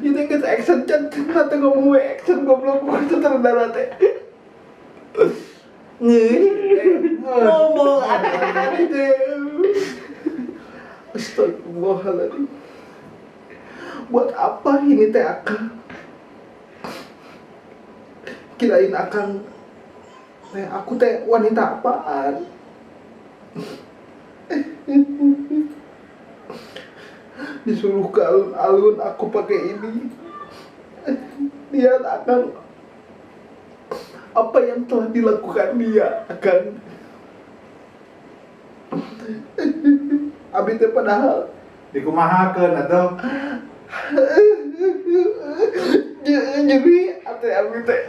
Itu kita action chat, nanti ngomong action goblok itu terendah teh. Ngomong ada itu. Astagfirullahaladzim. Buat apa ini teh akang? Kirain akang teh aku teh wanita apaan? Disuruh ke alun-alun aku pakai ini. Lihat akang apa yang telah dilakukan dia akan abi teh padahal dikumahakeun atuh. jadi ate abi teh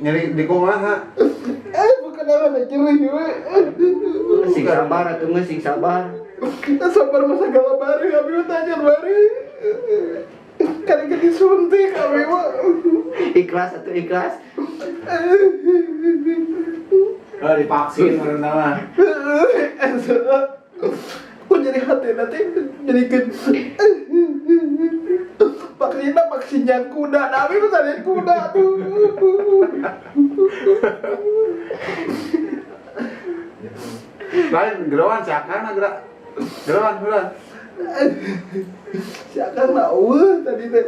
Nyeri dikumaha. bukan ada nyeri we. Sing sabar atuh mah sing sabar. Kita sabar masa gala bari abi mah tanya bari. Kan disuntik abi mah. Ikhlas atuh ikhlas. Kalau divaksin meureunna mah. Kok jadi hati nanti jadi vaksinnya kuda, tapi itu tadi kuda tuh. Lain gerawan cakana gerak. Gerawan. Siakan nak tadi teh.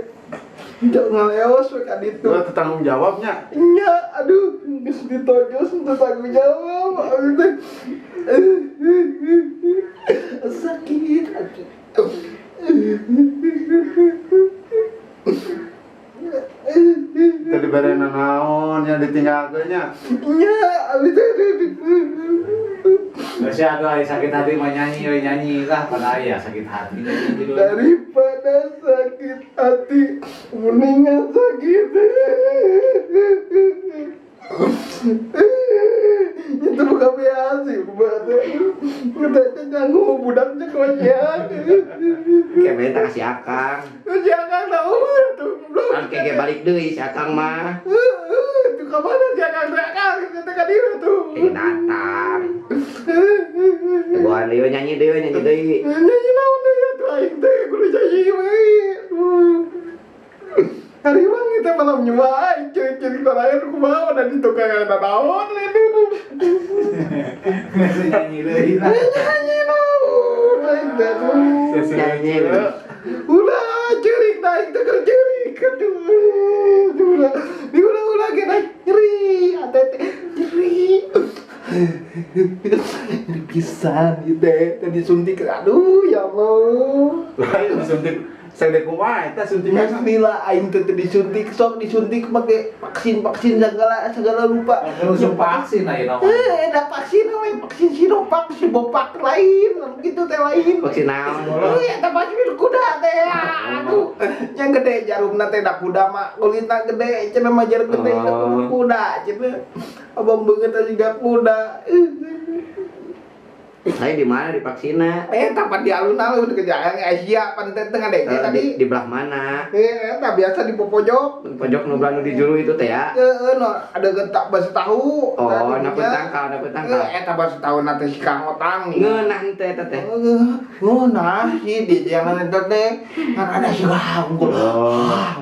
Jangan ngaleos we ka ditu. Itu tanggung jawabnya. Iya, aduh, geus ditojos untuk tanggung jawab. Abi teh. Sakit. Tadi barena naon yang ditinggalkeunnya. Iya, abi teh. Masih ada sakit hati mah nyanyi lah pada ayah sakit hati. Daripada sakit hati, mendingan sakit. Itu bukan biasa, kita nyanggu budaknya banyak. Kayak beta kasih akang. Jangan tahu tuh belum. Kan kayak balik deui si akang mah. Itu kemana jangan kita kan itu tuh. Datang. Teguhan deui nyanyi deui. Nyanyi naon teh ya tuh aing teh kudu nyanyi we. Hari bang kita malam nyewa aing ciri-ciri terakhir kumaha dan di tukang ada naon leuh. Nyanyi deui lah. Nyanyi naon aing teh tuh. Nyanyi. Ulah cerik naik teker cerik aduh ulah kita nyeri ate nyeri pisan gitu tadi suntik aduh ya Allah Lain disuntik saya kumaha eta suntikan. Bismillah aing teh disuntik sok disuntik make vaksin segala lupa Langsung vaksin aja nama. ada vaksin we vaksin Sinovac Sinovac lain gitu teh lain Vaksin naon? eta vaksin kuda teh aduh yang gede jarumna teh da kuda mah kulitna gede cenah mah jarum gede kuda cenah abang beungeut juga kuda Saya di mana di vaksina? tempat di alun-alun ke jalan Asia pantai tengah deh tadi Di belah mana? eta biasa di pojok Pojok nu belah nu di juru itu teh ya. no ada gentak basa tahu Oh, na petangkal. eta basa tahu nanti si Kang Otang Ngeunah teh eta teh. nah si di jalan itu teh kan ada si unggul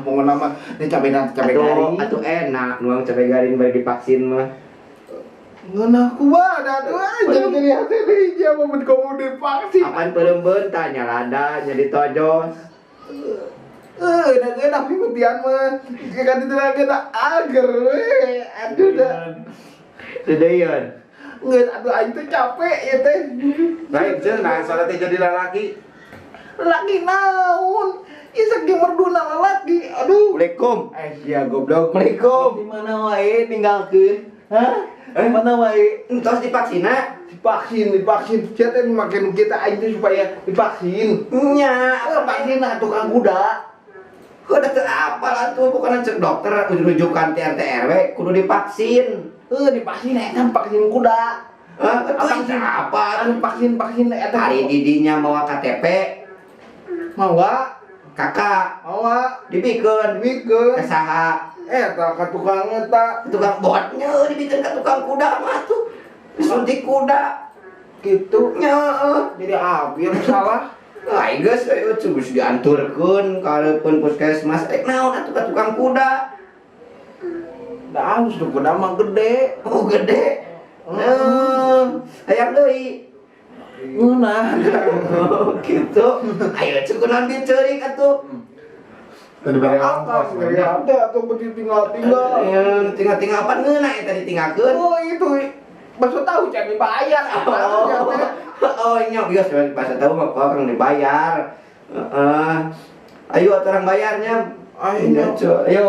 mau nama ini cabai garing Atuh enak nuang cabai garing bari divaksin mah. ngeunah kumaha da tuh aja dari hati deui dia mau kamu divaksin Apaan pereumbeun tah nyalada nya ditojos. enak pimutian mah kan itu lagi tak ager we aduh dah Dedeun. ngeut aduh aing teh capek ya teh Lain cenah soalnya teh jadi lalaki. lagi naon isak ge merduna lalaki aduh Assalamualaikum. iya goblok assalamualaikum di mana wae ninggalkeun hah di mana wae Entos divaksina? divaksin siapa yang makin kita aing teh supaya divaksin Nya, vaksin tukang kuda udah teu apal atuh bukan cek dokter rujukan TRT RW kudu divaksin. divaksin eta vaksin kuda Itu siapa? Anu vaksin eta Hari didinya mau KTP, mau gak? kakak Mau gak? dibikeun Bikin kesaha eta ka tukang eta tukang botnya dibikeun ka tukang kuda mah tuh disuntik kuda gitu. nya Jadi abi yang salah. ai geus terus dianturkeun ka hareupeun puskesmas naon atuh ka tukang kuda Da halus tuh kuda mah gede. oh gede hayang deui Ngeunah. oh gitu ayo cukunan diceurik atuh Tadi bareng Apa ongkos. sih ada atau begitu tinggal-tinggal. tinggal-tinggal apa ngeunah eta ditinggalkeun Oh itu bakso tahu jangan dibayar. oh nyok geus pas tahu mah orang dibayar ayo atuh orang bayarnya Ayo. ayo